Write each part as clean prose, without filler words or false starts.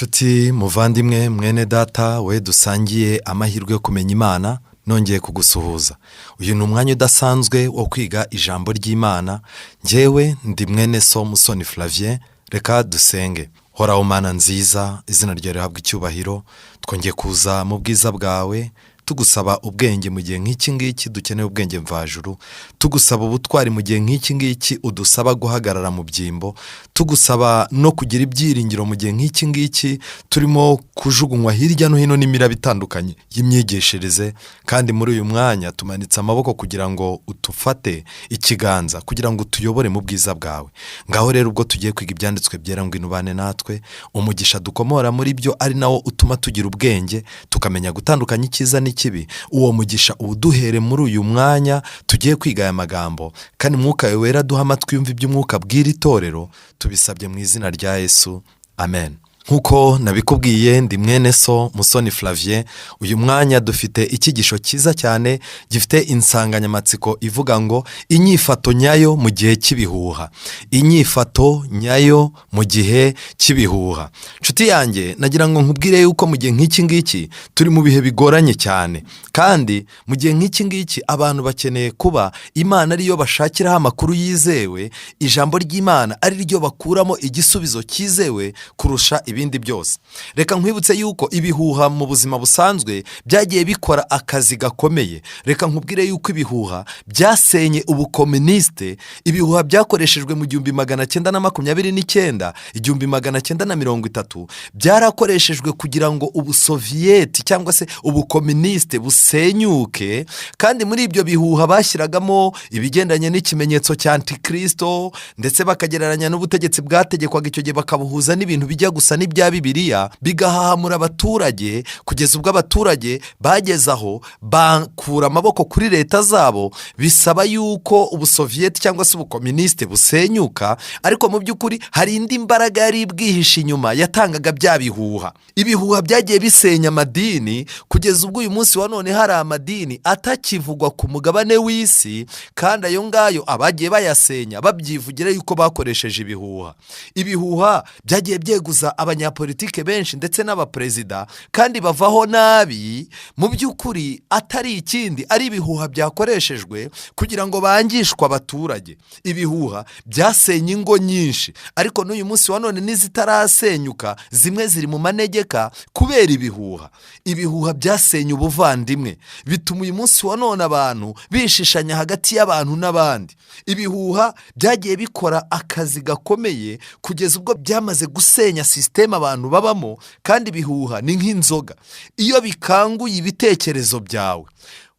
Nshuti muvandimwe mwene data we dusangiye amahirwe yo kumenya Imana nongeye kugusuhuza. Uyu ni umwanya udasanzwe wo kwiga ijambo ry'Imana. Njyewe ndi mwene so MUSONI Flavien. Reka dusenge. Horaho Mana nziza, izina ryawe rihabwe icyubahiro. Twongeye kuza mu bwiza bwawe tugusaba ubwenge mu gihe nk'iki ngiki, dukeneye ubwenge mvajuru. Tugusaba ubutwari mu gihe nk'iki ngiki, udusaba guhagarara mu byimbo. Tugusaba no kugira ibyiringiro mu gihe nk'iki ngiki turimo kujugunywa hirya no hino n'imiraba itandukanye y'imyigishirize. Kandi muri uyu mwanya tumanitse amaboko kugira ngo utufate ikiganza, kugira ngo utuyobore mu bwiza bwawe. Ngaho rero ubwo tugiye kwiga ibyanditswe byera, ngo inubane natwe, umugisha dukomora muri byo ari nawo utuma tugira ubwenge, tukamenya gutandukanya icyiza n'ikibi. Uwo mugisha uduhere muri uyu mwanya tugiye kwiga aya magambo, kandi Mwuka wera duha amatwi yumva iby'Umwuka bw'iri itorero, tubisabye mu izina rya Yesu, amen. Nkuko nabikubwiye, ndi mwene so MUSONI Flavien. Uyu mwanya dufite icyigisho cyiza cyane gifite insanganyamatsiko ivuga ngo inyifato nyayo mu gihe cy'ibihuha. Inyifato nyayo mu gihe cy'ibihuha. Nshuti yanjye, nagira ngo nkubwire yuko mu gihe nk'iki ngiki turi mu bihe bigoranye cyane, kandi mu gihe nk'iki ngiki abantu bakeneye kuba Imana ariyo bashakiraho amakuru yizewe, ijambo ry'Imana ari ryo bakuramo igisubizo cyizewe kurusha ibindi byose. Reka nkwibutse yuko ibihuha mu buzima busanzwe byagiye bikora akazi gakomeye. Reka nkubwire yuko ibihuha byasenye ubukomuniste. Ibihuha byakoreshejwe mu 1929, 1930, byarakoreshejwe kugira ngo ubusoviyeti cyangwa se ubukomuniste busenyuke. Kandi muri ibyo bihuha bashyiragamo ibigendanye n'ikimenyetso cya Antikristo, ndetse bakagereranya n'ubutegetsi bwategekwaga icyo gihe, bakabuhuza n'ibintu bijya gusa n'ibya Bibiliya, bigahahamura abaturage kugeza ubwo abaturage bageze aho bakura amaboko kuri leta zabo, bisaba yuko ubusoviyeti cyangwa se ubukomuniste busenyuka. Ariko mu by'ukuri hari indi mbaraga yari bwihishe inyuma yatangaga bya bihuha. Ibihuha byagiye bisenya amadini kugeza ubwo uyu munsi wa none hari amadini atakivugwa ku mugabane w'isi, kandi ayo ngayo abagiye bayasenya babyivugira yuko bakoresheje ibihuha. Ibihuha byagiye byeguza abanyapolitike benshi ndetse n'abaperezida, kandi bavaho nabi. Mu by'ukuri atari ikindi, ari ibihuha byakoreshejwe kugira ngo bangishwe abaturage. Ibihuha byasenye ingo nyinshi, ariko n'uyu munsi wa none n'izitarasenyuka zimwe ziri mu manegeka kubera ibihuha. Ibihuha byasenye ubuvandimwe, bituma uyu munsi wa none abantu bishishanya hagati y'abantu n'abandi. Ibihuha byagiye bikora akazi gakomeye kugeza ubwo byamaze gusenya sisiteme abantu babamo. Kandi ibihuha ni nk'inzoga, iyo bikanguye ibitekerezo byawe,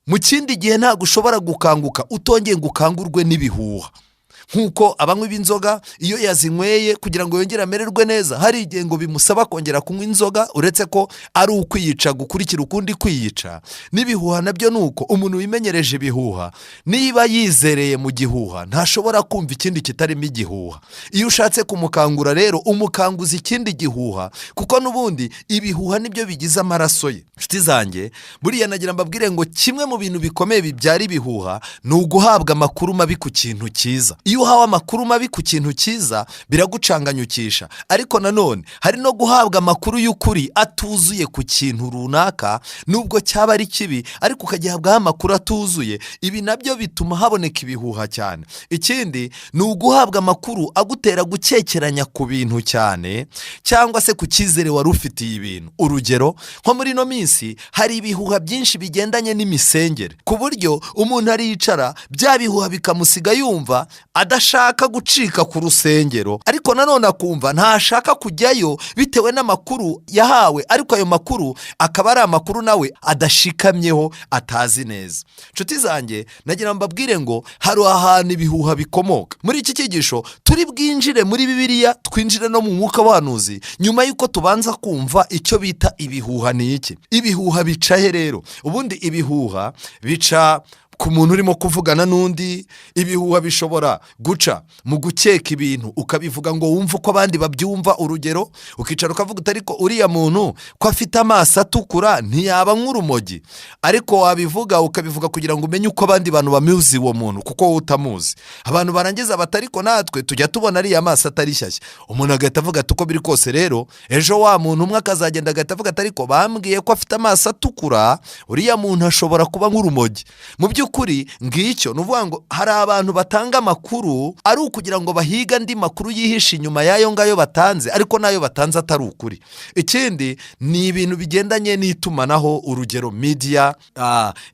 mu kindi gihe ntabwo ushobora gukanguka utongeye ngo ukangurwe n'ibihuha. Nkuko abanywi b'inzoga iyo yazinyweye kugira ngo yongere amererwe neza, hari igihe ngo bimusaba kongera kunywa inzoga, uretse ko ari ukwiyica gukurikira ukundi kwiyica. N'ibihuha nabyo nuko, umuntu wimenyereje ibihuha niba yizereye mu gihuha ntashobora kumva ikindi kitarimo igihuha. Iyo ushatse kumukangura rero umukanguza ikindi gihuha, kuko n'ubundi ibihuha nibyo bigize amaraso ye. Nshuti zanjye, buriya nagira mbabwire ngo kimwe mu bintu bikomeye bibyara ibihuha ni uguhabwa amakuru mabi ku kintu cyiza. Iyo uhawe amakuru mabi ku kintu cyiza biragucanganyukisha, ariko nanone hari no guhabwa amakuru y'ukuri atuzuye ku kintu runaka, nubwo cyaba ari kibi ariko ukagihabwaho amakuru atuzuye. Ibi nabyo bituma haboneka ibihuha cyane. Ikindi ni uguhabwa amakuru agutera gukekeranya ku bintu cyane, cyangwa se ku cyizere wari ufitiye ibintu. Urugero, nko muri no minsi hari ibihuha byinshi bigendanye n'imisengere, ku buryo umuntu aricara bya bihuha bikamusiga yumva adashaka gucika ku rusengero, ariko nanone akumva ntashaka kujyayo bitewe n'amakuru yahawe, ariko ayo makuru akaba ari amakuru nawe adashikamyeho, atazi neza. Nshuti zanjye, nagira mbabwire ngo hari ahantu ibihuha bikomoka. Muri iki cyigisho turi bwinjire muri Bibiliya, twinjire no mu mwuka w'abahanuzi, nyuma y'uko tubanza kumva icyo bita ibihuha ni iki. Ibihuha bica he rero? Ubundi ibihuha bica ku muntu urimo kuvugana n'undi. Ibihuha bishobora guca mu gukeka ibintu ukabivuga ngo wumve uko abandi babyumva. Urugero, ukicara ukavuga uti ariko uriya muntu ko afite amaso atukura ntiyaba nk'urumogi, ariko wabivuga ukabivuga kugira ngo umenye uko abandi bantu bamuzi uwo muntu, kuko wowe utamuzi. Abantu barangiza bati ariko natwe tujya tubona ariya maso atari shyashya. Umuntu agahita avuga ati uko biri kose rero ejo wa muntu umwe akazagenda agahita avuga ati ariko bambwiye ko afite amaso atukura, uriya muntu ashobora kuba nk'urumogi. Mu by'ukuri ngicyo ni ukuvuga ngo hari abantu batanga amakuru ari ukugira ngo bahiga andi makuru yihishe inyuma y'ayo ngayo batanze, ariko n'ayo batanze atari ukuri. Ikindi ni ibintu bigendanye n'itumanaho, urugero media,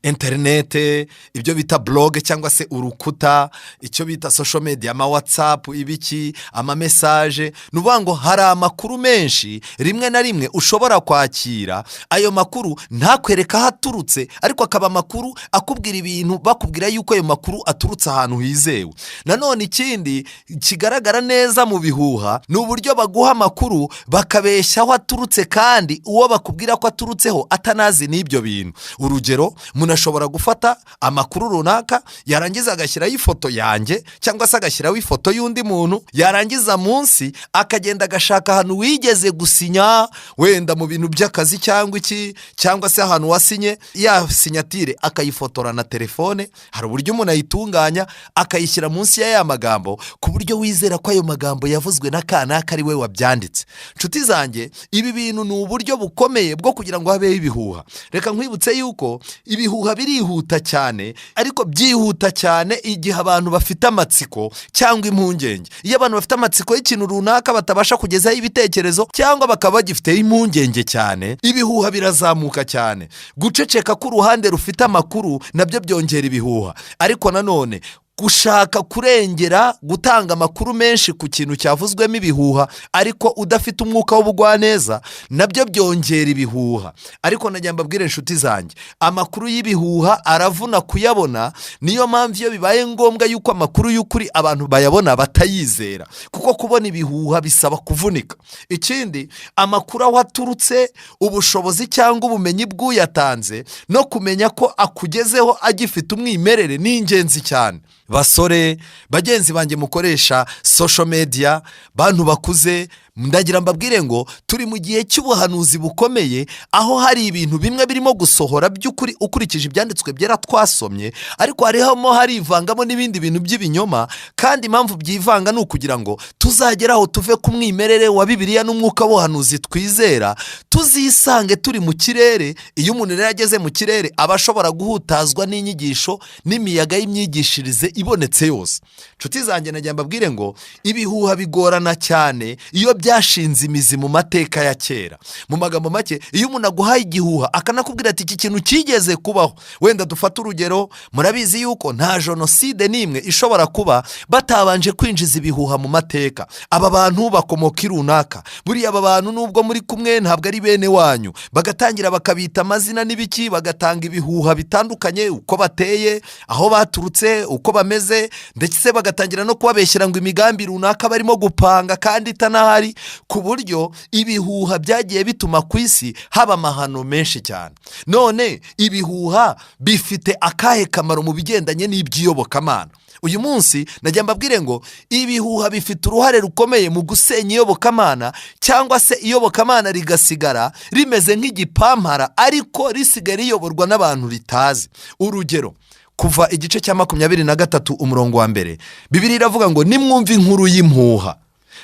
interinete, ibyo bita blog cyangwa se urukuta, icyo bita social media, ama WhatsApp, ibiki, ama message. Ni ukuvuga ngo hari amakuru menshi rimwe na rimwe ushobora kwakira, ayo makuru ntakwereka aho aturutse, ariko akaba amakuru akubwira ibintu bakubwira yuko ayo makuru aturutse ahantu hizewe. Nanone ikindi kigaragara neza mu bihuha ni uburyo baguha amakuru bakabeshya aho aturutse, kandi uwo bakubwira ko aturutseho atanazi n'ibyo bintu. Urugero, umuntu ashobora gufata amakuru runaka yarangiza agashyiraho ifoto yanjye cyangwa se agashyiraho ifoto y'undi muntu, yarangiza munsi akagenda agashaka ahantu wigeze gusinya, wenda mu bintu by'akazi cyangwa iki, cyangwa se ahantu wasinye ya sinyatire akayifotora na telefone. Hari uburyo umuntu ayitunganya akayishyira munsi ya magambo, ku buryo wizera ko ayo magambo yavuzwe na kanaka ari we wabyanditse. Nshuti zanjye, ibi bintu ni uburyo bukomeye bwo kugira ngo habeho ibihuha. Reka nkwibutse yuko ibihuha birihuta cyane, ariko byihuta cyane igihe abantu bafite amatsiko cyangwa impungenge. Iyo abantu bafite amatsiko y'ikintu runaka batabasha kugezaho ibitekerezo, cyangwa bakaba bagifiteho impungenge cyane, ibihuha birazamuka cyane. Guceceka k'uruhande rufite amakuru nabyo byongera ibihuha. Ariko nanone gushaka kurengera gutanga amakuru menshi ku kintu cyavuzwemo ibihuha ariko udafite umwuka w'ubugwaneza, nabyo byongera ibihuha. Ariko najya mbabwire inshuti zanjye, amakuru y'ibihuha aravuna kuyabona. Niyo mpamvu iyo bibaye ngombwa yuko amakuru y'ukuri abantu bayabona batayizera, kuko kubona ibihuha bisaba kuvunika. Ikindi, amakuru aho aturutse, ubushobozi cyangwa ubumenyi bw'uyatanze no kumenya ko akugezeho agifite umwimerere ni ingenzi cyane. Basore bagenzi banjye mukoresha social media, bantu bakuze, ndagira mbabwire ngo turi mu gihe cy'ubuhanuzi bukomeye, aho hari ibintu bimwe birimo gusohora by'ukuri ukurikije ibyanditswe byera twasomye, ariko harivangamo n'ibindi bintu by'ibinyoma. Kandi impamvu byivanga ni ukugira ngo tuzageraho tuve ku mwimerere wa Bibiliya n'umwuka w'ubuhanuzi twizera, tuzisange turi mu kirere. Iyo umuntu rero ageze mu kirere aba ashobora guhutazwa n'inyigisho n'imiyaga y'imyigishirize ibonetse yose. Nshuti zanjye, nagira mbabwire ngo ibihuha bigorana cyane iyo byashinze imizi mu mateka ya kera. Mu magambo make, iyo umuntu aguhaye igihuha akanakubwira ati iki kintu kigeze kubaho, wenda dufate urugero, murabizi yuko nta jenoside n'imwe ishobora kuba batabanje kwinjiza ibihuha mu mateka. Aba bantu bakomoka runaka, buriya aba bantu nubwo muri kumwe ntabwo ari bene wanyu, bagatangira bakabita amazina n'ibiki, bagatanga ibihuha bitandukanye, uko bateye, aho baturutse, uko bameze, ndetse bagatangira no kubabeshyira ngo imigambi runaka barimo gupanga kandi itanahari, ku buryo ibihuha byagiye bituma ku isi haba amahano menshi cyane. None ibihuha bifite akahe kamaro mu bigendanye n'iby'iyobokamana? Uyu munsi najya mbabwire ngo ibihuha bifite uruhare rukomeye mu gusenya iyobokamana, cyangwa se iyobokamana rigasigara rimeze nk'igipampara ariko risigara riyoborwa n'abantu ritazi. Urugero, kuva igice cya 23 umurongo wa mbere, Bibiliya iravuga ngo nimwumve inkuru y'impuha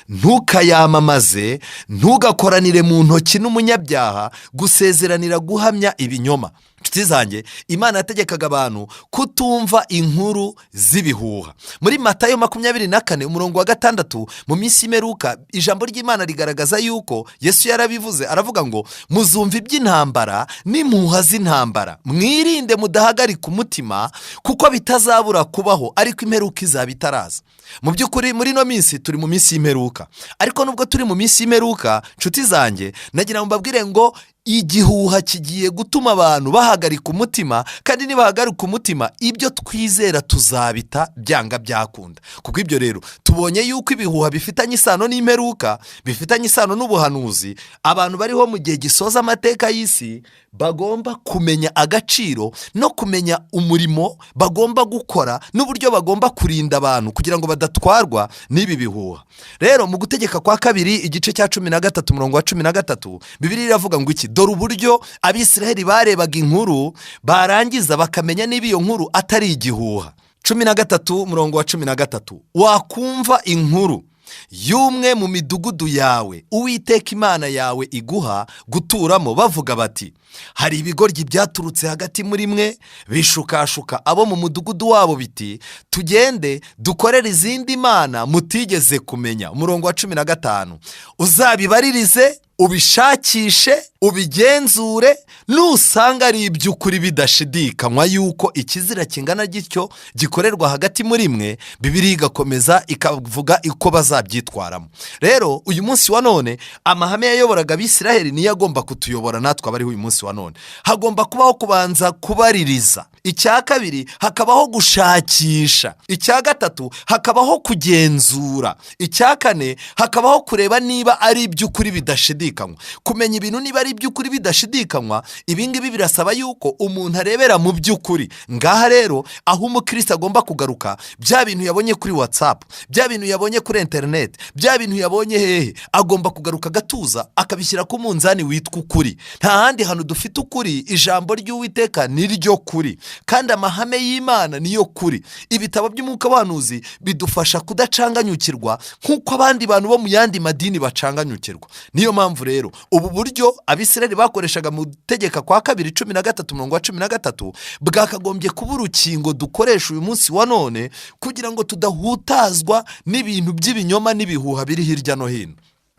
ntukayamamaze, ntugakoranire mu ntoki n'umunyabyaha, gusezeranira guhamya ibinyoma. Nshuti zanjye, Imana yategekaga abantu kutumva inkuru z'ibihuha. Muri Matayo 24 umurongo wa 6, mu minsi y'imperuka, ijambo ry'Imana rigaragaza yuko Yesu yarabivuze, aravuga ngo muzumva iby'intambara n'impuha z'intambara, mwirinde mudahagarika umutima, kuko bitazabura kubaho ariko imperuka izaba itaraza. Mu by'ukuri muri no minsi turi mu minsi y'imperuka, ariko nubwo turi mu minsi y'imperuka, nshuti zanjye, nagira ngo mbabwire ngo igihuha kigiye gutuma abantu bahagarika umutima, kandi nibahagarika umutima ibyo twizera tuzabita byanga byakunda. Kuko ibyo rero tubonye yuko ibihuha bifitanye isano n'imperuka, bifitanye isano n'ubuhanuzi. Abantu bariho mu gihe gisoza amateka y'isi bagomba kumenya agaciro no kumenya umurimo bagomba gukora n'uburyo bagomba kurinda abantu kugira ngo badatwarwa n'ibi bihuha. Rero mu gutegeka kwa kabiri igice cya 13 umurongo wa 13 Bibiliya iravuga ngo iki: dore uburyo Abisiraheli barebaga inkuru barangiza bakamenya niba iyo nkuru atari igihuha. 13 umurongo wa 13 wakumva inkuru y'umwe mu midugudu yawe Uwiteka Imana yawe iguha guturamo bavuga bati: hari ibigoryi byaturutse hagati muri mwe bishukashuka abo mu mudugudu wabo biti tugende dukorere izindi mana mutigeze kumenya. Umurongo wa 15 uzabibaririze ubishakishe ubigenzure nusanga ari iby'ukuri bidashidikanywa yuko ikizira kingana gityo gikorerwa hagati muri mwe, Bibiliya igakomeza ikavuga uko bazabyitwaramo. Rero uyu munsi wa none amahame yayoboraga Abisiraheli niyo agomba kutuyobora natwe abari uyu munsi wa none. Hagomba kubaho kubanza kubaririza, icya kabiri hakabaho gushakisha, icya gatatu hakabaho kugenzura, icya kane hakabaho kureba niba ari iby'ukuri bidashidikanywa. Kumenya ibintu niba ari iby'ukuri bidashidikanywa, ibingibi birasaba yuko umuntu arebera mu by'ukuri. Ngaha rero aho umukristo agomba kugaruka, bya bintu yabonye kuri WhatsApp, bya bintu yabonye kuri internet, bya bintu yabonye hehe, agomba kugaruka gatuza akabishyira ku munzani witwa ukuri. Nta handi hantu dufite ukuri, ijambo ry'Uwiteka ni ryo kuri kandi amahame y'Imana niyo kuri. Ibitabo by'umwuka w'abahanuzi bidufasha kudacanganyukirwa nk'uko abandi bantu bo mu yandi madini bacanganyukirwa. Niyo mpamvu rero ubu buryo Abisiraheli bakoreshaga mu tegeka kwa kabiri 13 umurongo wa 13 bwakagombye kuba urukingo dukoresha uyu munsi wa none kugira ngo tudahutazwa n'ibintu by'ibinyoma n'ibihuha biri hirya no hino.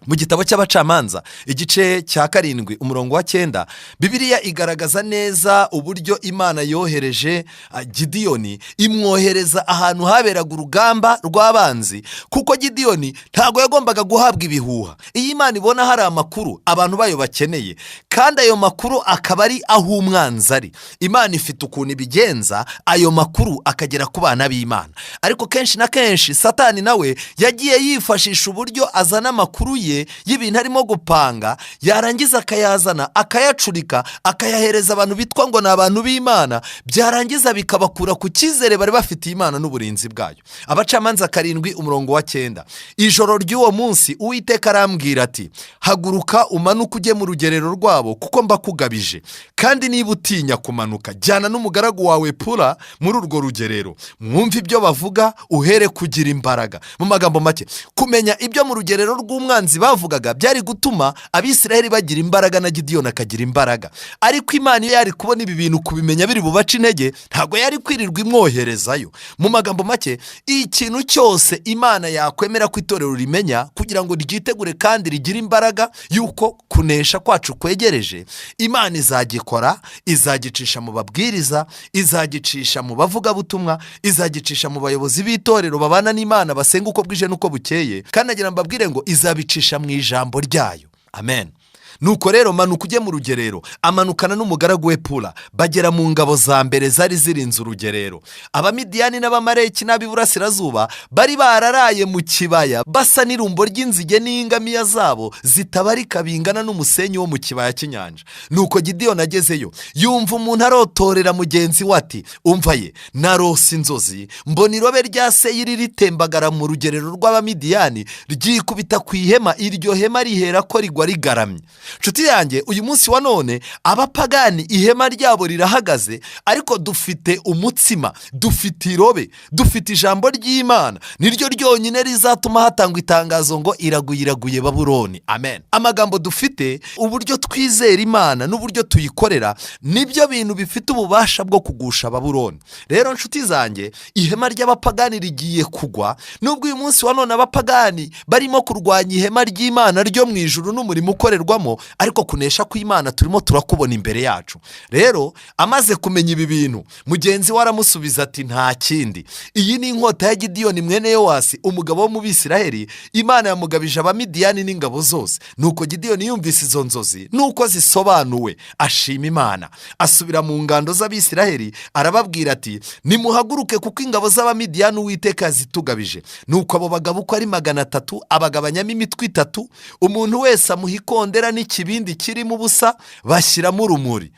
Mu gitabo cy'abacamanza igice cya 7 umurongo wa 9 Bibiliya igaragaza neza uburyo Imana yohereje Gideyoni, imwohereza ahantu haberaga urugamba rw'abanzi, kuko Gideyoni ntago yagombaga guhabwa ibihuha. Iyi Imana ibona hari amakuru abantu bayo bakeneye kandi ayo makuru akaba ari aho umwanzi ari, Imana ifite ukuntu ibigenza ayo makuru akagera ku bana b'Imana. Ariko kenshi na kenshi Satani nawe yagiye yifashisha uburyo azana amakuru y'ibintu arimo gupanga, yarangiza akayazana akayacurika akayahereza abantu bitwa ngo ni abantu b'Imana, byarangiza bikabakura ku cyizere bari bafitiye Imana n'uburinzi bwayo. Abacamanza 7 umurongo wa 9 ijoro ry'uwo munsi Uwiteka arambwira ati: haguruka umanuke ujye mu rugerero rwabo kuko mbakugabije, kandi niba utinya kumanuka jyana n'umugaragu wawe Pura muri urwo rugerero, mwumve ibyo bavuga uhere kugira imbaraga. Mu magambo make, kumenya ibyo mu rugerero rw'umwanzi bavugaga byari gutuma Abisiraheli bagira imbaraga na Gideyoni akagira imbaraga. Ariko Imana iyo yari kubona ibi bintu kubimenya biri bubaca intege, ntago yari kwirirwa imwoherezayo. Mu magambo make, ikintu cyose Imana yakwemera ko itorero rimenya kugira ngo ryitegure kandi rigira imbaraga yuko kunesha kwacu kwegereje, Imana izagikora, izagicisha mu babwiriza, izagicisha mu bavugabutumwa, izagicisha mu bayobozi b'itorero babana n'Imana basenga uko bwije n'uko bukeye, kandi agira mbabwire ngo izabicisha mu ijambo ryayo. Amen. Nuko rero manuka ujye mu rugerero. Amanukana n'umugaragu we Pura, bagera mu ngabo za mbere zari zirinze urugerero. Abamidiyani n'abamareki n'ab'iburasirazuba bari bararaye mu kibaya basa n'irumbo ry'inzige n'ingamiya zabo zitabarika bingana n'umusenyi wo mu kibaya cy'inyanja. Nuko Gideyoni agezeyo yumva umuntu arotorera mugenzi we ati: umva ye, narose inzozi, mbona irobe rya Seyiri ritembagara mu rugerero rw'Abamidiyani ryikubita ku ihema, iryo hema rihera ko rigwa rigaramye. Nshuti yanjye, uyu munsi wa none abapagani ihema ryabo rirahagaze, ariko dufite umutsima, dufite irobe, dufite ijambo ry'Imana, niryo ryonyine rizatuma hatangwa itangazo ngo iraguye iraguye Babuloni. Amen. Amagambo dufite, uburyo twizera Imana n'uburyo tuyikorera, nibyo bintu bifite ububasha bwo kugusha Babuloni. Rero nshuti zanjye, ihema ry'abapagani rigiye kugwa, nubwo uyu munsi wa none abapagani barimo kurwanya ihema ry'Imana ryo mu ijuru n'umurimo ukorerwamo, ariko kunesha kw'Imana turimo turakubona imbere yacu. Rero amaze kumenya ibi bintu, mugenzi we aramusubiza ati: nta kindi, iyi ni inkota ya Gideyoni mwene Yowasi umugabo wo mu Bisiraheli, Imana yamugabije Abamidiyani n'ingabo zose. Nuko Gideyoni yumvise izo nzozi nuko zisobanuwe, ashima Imana, asubira mu ngando z'Abisiraheli arababwira ati: nimuhaguruke kuko ingabo z'Abamidiyani Uwiteka yazitugabije. Nuko abo bagabo uko ari 300 abagabanyamo imitwe 3, umuntu wese amuha ikondera n'ikibindi kirimo ubusa bashyiramo urumuri.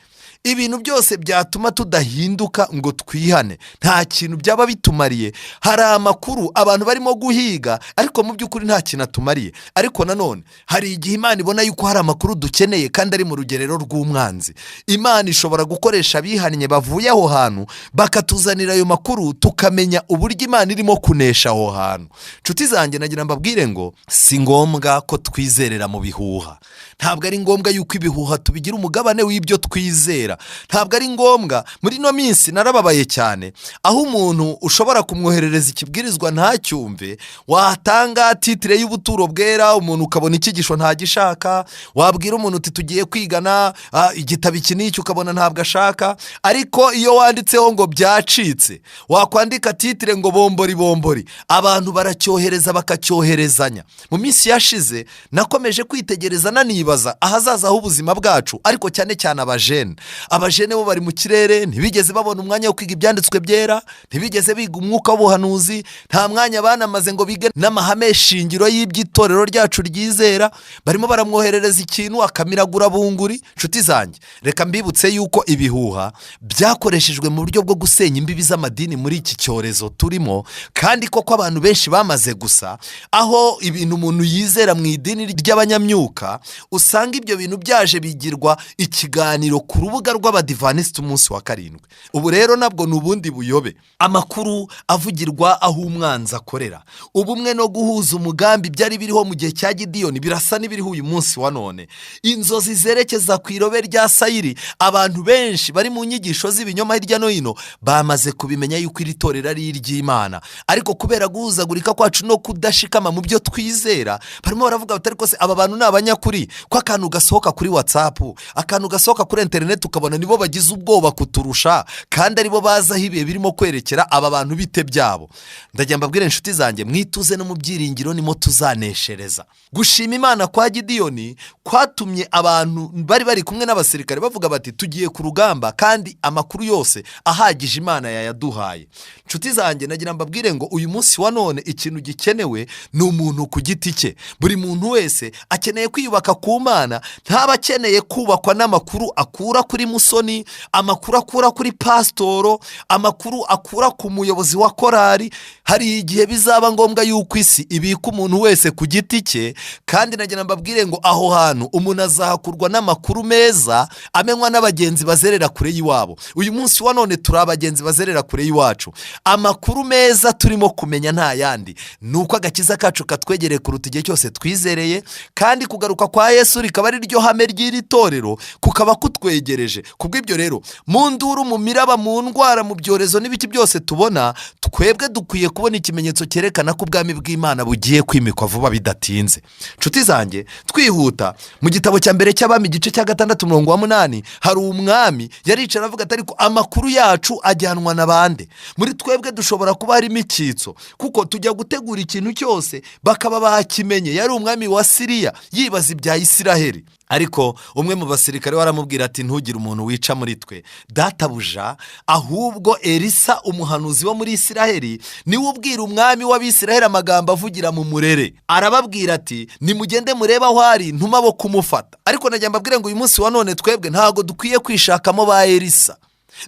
ibintu byose byatuma tudahinduka ngo twihane nta kintu byaba bitumariye. Hari amakuru abantu barimo guhiga ariko mu by'ukuri nta kintu atumariye. Ariko nanone hari igihe Imana ibona yuko hari amakuru dukeneye kandi ari mu rugerero rw'umwanzi. Imana ishobora gukoresha abihannye bavuye aho hantu bakatuzanira ayo makuru tukamenya uburyo Imana irimo kunesha aho hantu. Nshuti zanjye, nagira mbabwire ngo si ngombwa ko twizerera mu bihuha. Ntabwo ari ngombwa yuko ibihuha tubigira umugabane w'ibyo twizera. Ntabwo ari ngombwa. Muri no minsi narababaye cyane aho umuntu ushobora kumwoherereza ikibwirizwa ntacyumve, watanga titire y'ubuturo bwera umuntu ukabona icyigisho ntagishaka, wabwira umuntu uti tugiye kwigana igitabo iki n'iki ukabona ntabwo ashaka. Ariko iyo wanditseho ngo byacitse, wakwandika titire ngo bombori bombori, abantu baracyohereza bakacyoherezanya. Mu minsi yashize nakomeje kwitegereza nanibaza ahazaza h'ubuzima bwacu, ariko cyane cyane abajene bo bari mu kirere, ntibigeze babona umwanya wo kwiga ibyanditswe byera, ntibigeze biga umwuka w'ubuhanuzi, nta mwanya banamaze ngo bige n'amahame shingiro y'iby'itorero ryacu ryizera. Barimo baramwoherereza ikintu akamiragura bunguri. Nshuti zanjye, reka mbibutse yuko ibihuha byakoreshejwe mu buryo bwo gusenya imbibi z'amadini muri iki cyorezo turimo, kandi koko abantu benshi bamaze gusa aho ibintu umuntu yizera mu idini ry'abanyamyuka usanga ibyo bintu byaje bigirwa ikiganiro ku rubuga rw'abadivanisiti umunsi wa karindwi. Ubu rero nabwo ni ubundi buyobe. Amakuru avugirwa aho umwanzi akorera. Ubumwe no guhuza umugambi byari biriho mu gihe cya Gideyoni birasa n'ibiriho uyu munsi wa none. Inzozi zerekeza ku irobe rya Sayiri, abantu benshi bari mu nyigisho z'ibinyoma hirya no hino bamaze kubimenya yuko iri torero ari iry'Imana. Ariko kubera guhuzagurika kwacu no kudashikama mu byo twizera, barimo baravuga bati ariko se aba bantu ni abanyakuri ko akantu gasohoka kuri WhatsApp, akantu gasohoka kuri internet ukabona nibo bagize ubwoba kuturusha, kandi aribo baza aho ibihe birimo kwerekera aba bantu bite byabo. Ndagira mbabwire inshuti zanjye, mwituze no mu byiringiro nimo tuzaneshereza. Gushima Imana kwa Gideyoni kwatumye abantu bari kumwe n'abasirikare bavuga bati tugiye ku rugamba, kandi amakuru yose ahagije Imana yayaduhaye. Nshuti zanjye, nagira mbabwire ngo uyu munsi wa none ikintu gikenewe ni umuntu ku giti cye. Buri muntu wese akeneye kwiyubaka ku Mana, ntaba akeneye kubakwa n'amakuru akura kuri musoni, amakuru akura kuri pasitoro, amakuru akura ku muyobozi wa korari. Hari igihe bizaba ngombwa yuko isi ibika umuntu wese ku giti cye, kandi nagira mbabwire ngo aho hantu umuntu azahakurwa n'amakuru meza amenywa n'abagenzi bazerera kure y'iwabo. Uyu munsi wa none turi abagenzi bazerera kure y'iwacu. Amakuru meza turimo kumenya nta yandi nuko agakiza kacu katwegereye kuruta igihe cyose twizereye, kandi kugaruka kwa Yesu rikaba ari ryo hame ry'iri torero kukaba kutwegereje. Kubw'ibyo rero, mu nduru, mu miraba, mu ndwara, mu byorezo n'ibiki byose tubona, twebwe dukwiye kubona ikimenyetso cyerekana ko ubwami bw'Imana bugiye kwimikwa vuba bidatinze. Nshuti zanjye, twihuta, mu gitabo cya mbere cy'Abami igice cya 6:8 hari umwami yaricara avuga ati ariko amakuru yacu ajyanwa na bande? Muri twebwe dushobora kuba harimo icyitso, kuko tujya gutegura ikintu cyose bakaba bakimenye. Yari umwami wa Siriya yibaza ibya Isiraheli, ariko umwe mu basirikare waramubwira ati ntugire umuntu wica muri twe databuja, ahubwo Elisa umuhanuzi wo muri Isiraheli niwe ubwira umwami w'Abisiraheli amagambo avugira mu murere. Arababwira ati nimugende mureba aho ari ntuma bo kumufata. Ariko nagira mbabwire ngo uyu munsi wa none twebwe ntago dukwiye kwishakamo ba Elisa.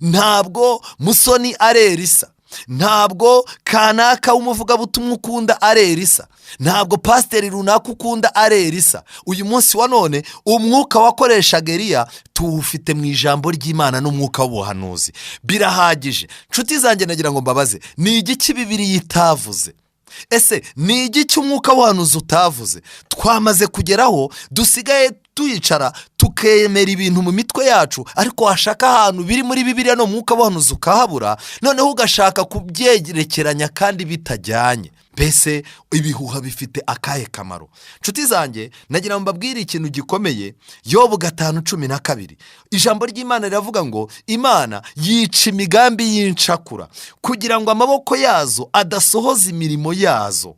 Ntabwo Musoni ari Elisa, ntabwo kanaka w'umuvugabutumwa ukunda ari Elisa, ntabwo pasiteri runaka ukunda ari Elisa. Uyu munsi wa none umwuka wakoreshaga Eliya tuwufite mu ijambo ry'Imana n'umwuka w'ubuhanuzi. Birahagije. Nshuti zanjye, nagira ngo mbabaze, ni igiki Bibiliya itavuze? Ese ni igiki umwuka w'ubuhanuzi utavuze? Twamaze kugeraho dusigaye tuyicara tukemera ibintu mu mitwe yacu, ariko washaka ahantu biri muri Bibiliya no mwuka w'ubuhanuzi ukahabura, noneho ugashaka kubyerekeranya kandi bitajyanye. Mbese ibihuha bifite akahe kamaro? Nshuti zanjye, nagira ngo mbabwire ikintu gikomeye. Yobu 5:12 ijambo ry'Imana riravuga ngo Imana yica imigambi y'incakura kugira ngo amaboko yazo adasohoza imirimo yazo.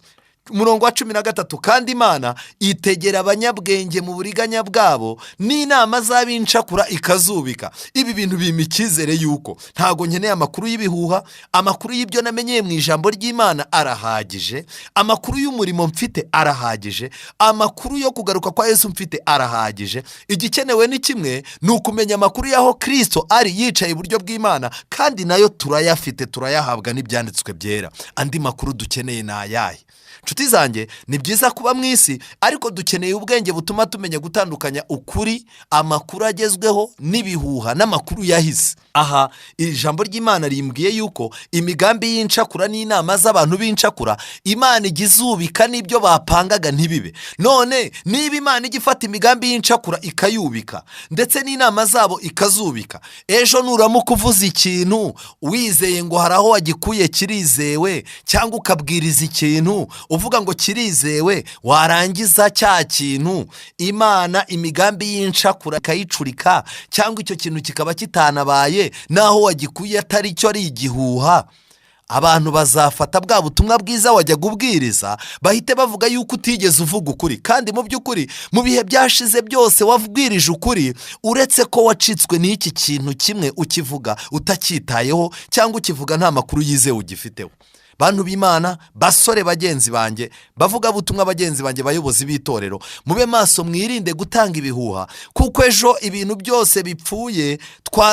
umurongo wa 13, kandi Imana itegera abanyabwenge mu buriganya bwabo n'inama z'abincakura ikazubika. Ibi bintu bimpa icyizere yuko ntago nkeneye amakuru y'ibihuha. Amakuru y'ibyo namenyeye mu ijambo ry'Imana arahagije, amakuru y'umurimo mfite arahagije, amakuru yo kugaruka kwa Yesu mfite arahagije. Igikenewe ni kimwe, ni ukumenya amakuru y'aho Kristo ari yicaye iburyo bw'Imana, kandi nayo turayafite, turayahabwa n'ibyanditswe byera. Andi makuru dukeneye ni ayahe? Nshuti zanjye, ni byiza kuba mu isi, ariko dukeneye ubwenge butuma tumenya gutandukanya ukuri, amakuru agezweho n'ibihuha n'amakuru yahise. Aha ijambo ry'Imana rimbwiye yuko imigambi y'incakura n'inama z'abantu b'incakura Imana igizubika n'ibyo bapangaga ntibibe. None niba Imana igifata imigambi y'incakura ikayubika ndetse n'inama zabo ikazubika, ejo nuramuka uvuze ikintu wizeye ngo hari aho wagikuye kirizewe, cyangwa ukabwiriza ikintu uvuga ngo kirizewe, warangiza cya kintu Imana imigambi y'incakura ikayicurika, cyangwa icyo kintu kikaba kitanabaye naho wagikuye atari cyo, ari igihuha, abantu bazafata bwa butumwa bwiza wajya kubwiriza bahite bavuga yuko utigeze uvuga ukuri. Kandi mu by'ukuri mu bihe byashize byose wabwirije ukuri, uretse ko wacitswe n'iki kintu kimwe ukivuga utacyitayeho, cyangwa ukivuga nta makuru yizewe ugifiteho. Bantu b'Imana, basore bagenzi banjye, bavuga butumwa bagenzi banjye, bayobozi b'itorero, mube maso, mwirinde gutanga ibihuha, kuko ejo ibintu byose bipfuye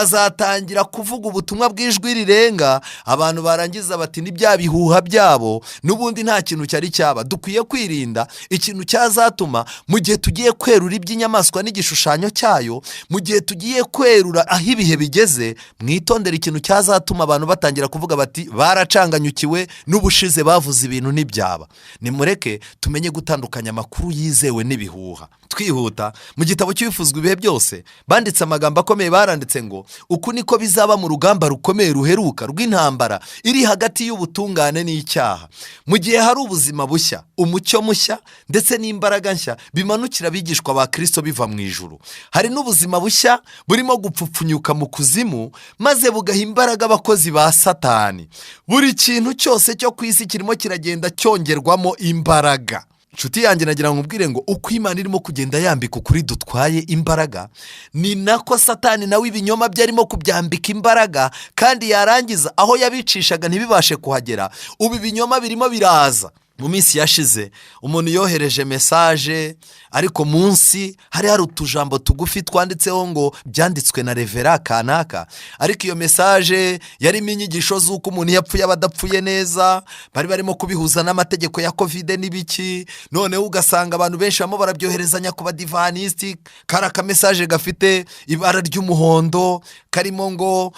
twazatangira kuvuga ubutumwa bw'ijwi rirenga, abantu barangiza bati ni bya bihuha byabo, n'ubundi nta kintu cyari cyaba. Dukwiye kwirinda ikintu cyazatuma mu gihe tugiye kwerura iby'inyamaswa n'igishushanyo cyayo, mu gihe tugiye kwerura aho ibihe bigeze, mwitondera ikintu cyazatuma abantu batangira kuvuga bati baracanganyukiwe, n'ubushize bavuze ibintu n'ibyaba. Nimureke tumenye gutandukanya amakuru yizewe n'ibihuha. Twihuta, mu gitabo cy'ibifuzwa ibihe byose banditse amagambo akomeye. Baranditse ngo uku niko bizaba mu rugamba rukomeye ruheruka rw'intambara iri hagati y'ubutungane n'icyaha, mu gihe hari ubuzima bushya, umucyo mushya ndetse n'imbaraga nshya bimanukira abigishwa ba Kristo biva mu ijuru. Hari n'ubuzima bushya burimo gupfupfunyuka mu kuzimu, maze bugaha imbaraga abakozi ba Satani. Buri kintu cyose cyo ku isi kirimo kiragenda cyongerwamo imbaraga. Nshuti yanjye, nagira ngo ubwire ngo uko Imana irimo kugenda yambika ukuri dutwaye imbaraga, ni nako Satani nawe ibinyoma byarimo kubyambika imbaraga, kandi yarangiza aho yabicishaga ntibibashe kuhagera. Ubu ibinyoma birimo biraza. Mu minsi yashize umuntu yohereje message, ariko munsi hari utujambo tugufi twanditseho ngo byanditswe na Revera kanaka, ariko iyo message yarimo inyigisho z'uko umuntu yapfuye abadapfuye neza, bari barimo kubihuza n'amategeko ya COVID n'ibiki. Noneho ugasanga abantu benshi bamo barabyoherezanya ku badivaniste. Karaka message gafite ibara ry'umuhondo, karimo ngo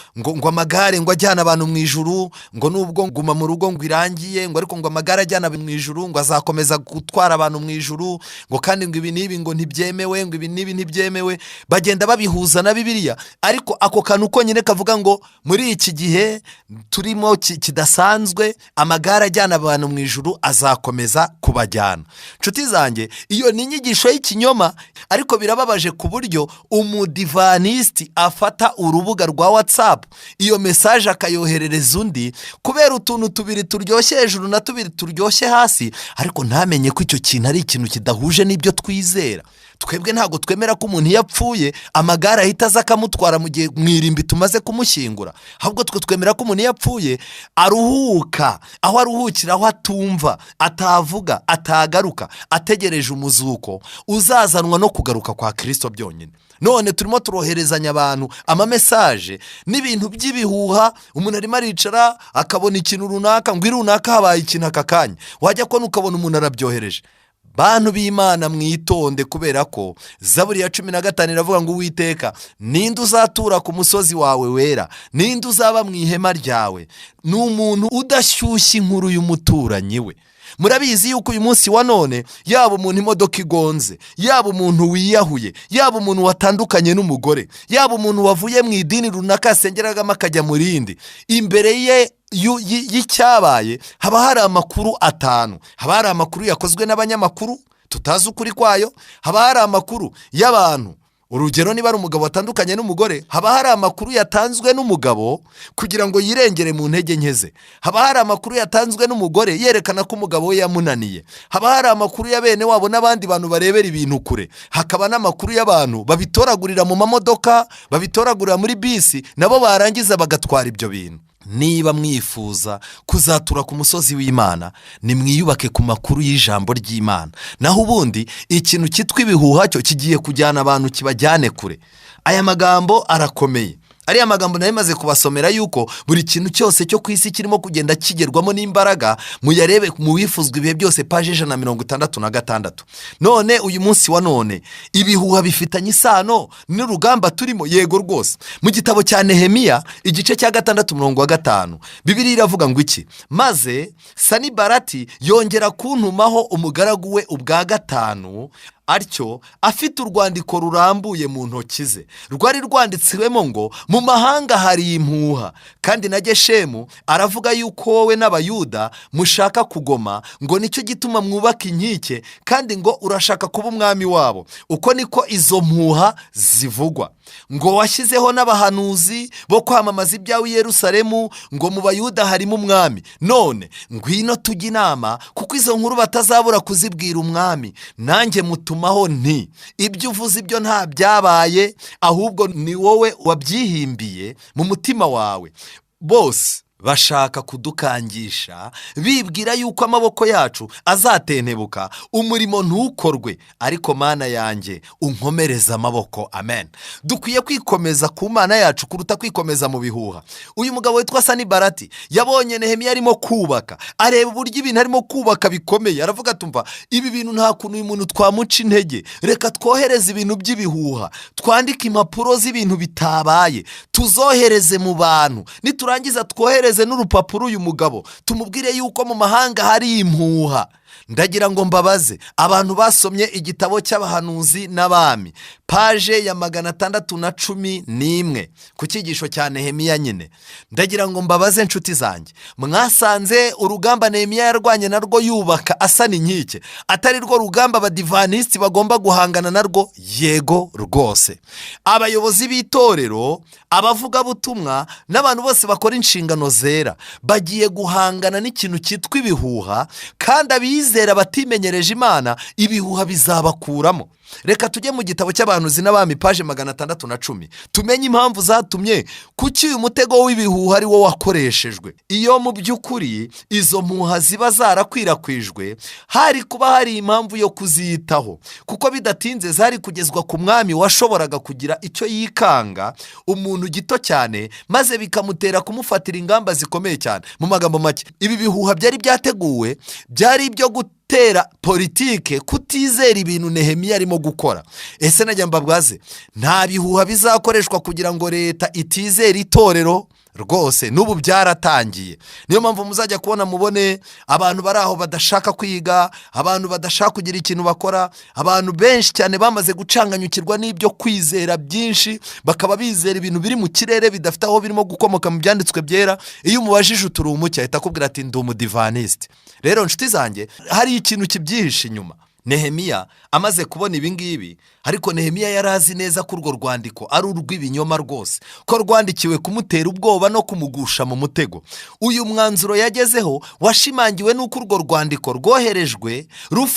amagare ngo ajyana abantu mu ijuru, ngo nubwo nguma mu rugo ngo irangiye, ngo ariko ngo amagare ajyana mu ijuru, ngo azakomeza gutwara abantu mu ijuru, ngo kandi ngo ibi nibi ngo ntibyemewe, ngo ibi nibi ntibyemewe. Bagenda babihuza na Bibiliya, ariko ako kantu ko nyine kavuga ngo muri iki gihe turimo kidasanzwe, amagare ajyana abantu mu ijuru azakomeza kubajyana. Nshuti zanjye, iyo ni inyigisho y'ikinyoma, ariko birababaje ku buryo umudivaniste afata urubuga rwa WhatsApp, iyo message akayoherereza undi, kubera utuntu tubiri turyoshye hejuru na tubiri turyoshye hasi, ariko ntamenye ko icyo kintu ari ikintu kidahuje n'ibyo twizera. Twebwe ntago twemera ko umuntu yapfuye amagare ahita aza akamutwara mu gihe mwirimbi tumaze kumushyingura, ahubwo twe twemera ko umuntu yapfuye aruhuka, aho aruhukira, aho atumva, atavuga, atagaruka, ategereje umuzuko uzazanwa no kugaruka kwa Kristo byonyine. None turimo turoherezanya abantu amamessage n'ibintu by'ibihuha. Umuntu arimo aricara akabona ikintu runaka, ngo irunaka habaye ikintu akakanya, wajya ko ukabona umuntu arabyohereje. Bantu b'Imana, mwitonde, kubera ko Zaburi ya 15 iravuga ngo Uwiteka, ninde uzatura ku musozi wawe wera, ninde uzaba mu ihema ryawe? Ni umuntu udashyushya inkuru y'umuturanyi we. Murabizi yuko uyu munsi wa none, yaba umuntu imodoka igonze, yaba umuntu wiyahuye, yaba umuntu watandukanye n'umugore, yaba umuntu wavuye mu idini runaka asengeragamo akajya mu rindi, imbere ye y'icyabaye haba hari amakuru 5. Haba hari amakuru yakozwe n'abanyamakuru tutazi ukuri kwayo, haba hari amakuru y'abantu urugero niba ari umugabo watandukanye n'umugore, haba hari amakuru yatanzwe n'umugabo kugira ngo yirengere mu ntege nke ze. Haba hari amakuru yatanzwe n'umugore yerekana ko umugabo we yamunaniye. Haba hari amakuru ya bene wabo n'abandi bantu barebera ibintu kure. Hakaba n'amakuru y'abantu babitoragurira mu mamodoka, babitoragurira muri bisi, nabo barangiza bagatwara ibyo bintu. Niba mwifuza kuzatura ku musozi w'Imana, nimwiyubake ku makuru y'ijambo ry'Imana. Naho ubundi ikintu cyitwa ibihuha cyo kigiye kujyana abantu kibajyane kure. Aya magambo arakomeye. Ariya magambo nayo maze kubasomera yuko buri kintu cyose cyo ku isi kirimo kugenda kigerwamo n'imbaraga, muyarebe mu bifuzwa ibihe byose paje 166. None uyu munsi wa none ibihuha bifitanye isano n'urugamba turimo. Yego rwose. Mu gitabo cya Nehemiya igice cya 6:5 Bibiliya iravuga ngo iki? Maze Sanibalati yongera kuntumaho umugaragu we ubwa 5, atyo afite urwandiko rurambuye mu ntoki ze. Rwari rwanditswemo ngo mu mahanga hari impuha, kandi na Geshemu aravuga yuko wowe n'Abayuda mushaka kugoma, ngo nicyo gituma mwubaka inkike, kandi ngo urashaka kuba umwami wabo. Uko niko izo mpuha zivugwa. Ngo washyizeho n'abahanuzi bo kwamamaza ibyawe i Yerusalemu, ngo mu Bayuda harimo umwami. None ngwino tujye inama, kuko izo nkuru batazabura kuzibwira umwami. Nanjye mutumaho nti, ibyo uvuze ibyo nta byabaye, ahubwo ni wowe wabyihimbiye mu mutima wawe. Bose bashaka kudukangisha, bibwira yuko amaboko yacu azatentebuka, umurimo ntukorwe. Ariko Mana yanjye, unkomereza amaboko. Amen. Dukwiye kwikomeza ku Mana yacu kuruta kwikomeza mu bihuha. Uyu mugabo witwa Sanibalati yabonye Nehemiya arimo kubaka, areba uburyo ibintu arimo kubaka bikomeye. Aravuga tumva, ibi bintu nta kuntu uyu muntu twamuca intege. Reka twohereze ibintu by'ibihuha, twandike impapuro z'ibintu bitabaye, tuzohereze mu bantu. Niturangiza twohereze n'urupapuro uyu mugabo, tumubwire yuko mu mahanga hari impuha. Ndagira ngo mbabaze abantu basomye igitabo cy'abahanuzi n'abami, paje ya 611 ku cyigisho cya Nehemiya nyine. Ndagira ngo mbabaze nshuti zanjye, mwasanze urugamba Nehemiya yarwanye narwo yubaka asana inkike atari rwo rugamba abadivantisiti bagomba guhangana narwo? Yego rwose. Abayobozi b'itorero, abavugabutumwa n'abantu bose bakora inshingano zera bagiye guhangana n'ikintu cyitwa ibihuha, kandi abizera batimenyereje Imana ibihuha bizabakuramo. Reka tujye mu gitabo cy'abahanuzi n'abami paje 610 tumenye impamvu zatumye kuki uyu mutego w'ibihuha ari wo wakoreshejwe. Iyo mu by'ukuri izo mpuha ziba zarakwirakwijwe, hari kuba hari impamvu yo kuzitaho, kuko bidatinze zari kugezwa ku mwami washoboraga kugira icyo yikanga umuntu gito cyane, maze bikamutera kumufatira ingamba zikomeye cyane. Mu magambo make, ibi bihuha byari byateguwe, byari ibyo gutera politike kutizera ibintu Nehemiya arimo gukora. Ese najya mbabwaze, nta bihuha bizakoreshwa kugira ngo leta itizere itorero? Rwose n'ubu byaratangiye. Niyo mpamvu muzajya kubona mubone abantu bari aho badashaka kwiga, abantu badashaka kugira ikintu bakora, abantu benshi cyane bamaze gucanganyukirwa n'ibyo kwizera byinshi, bakaba bizera ibintu biri mu kirere bidafite aho birimo gukomoka mu byanditswe byera. Iyo umubajije uturi umucyo ahita akubwira ati ndi umudivaniste. Rero nshuti zanjye, hari ikintu kibyihishe inyuma. Nehemiya amaze kubona ibi ngibi, ariko Nehemiya yari azi neza ko urwo rwandiko ari urw'ibinyoma rwose, ko rwandikiwe kumutera ubwoba no kumugusha mu mutego. Uyu mwanzuro yagezeho washimangiwe n'uko urwo rwandiko rwoherejwe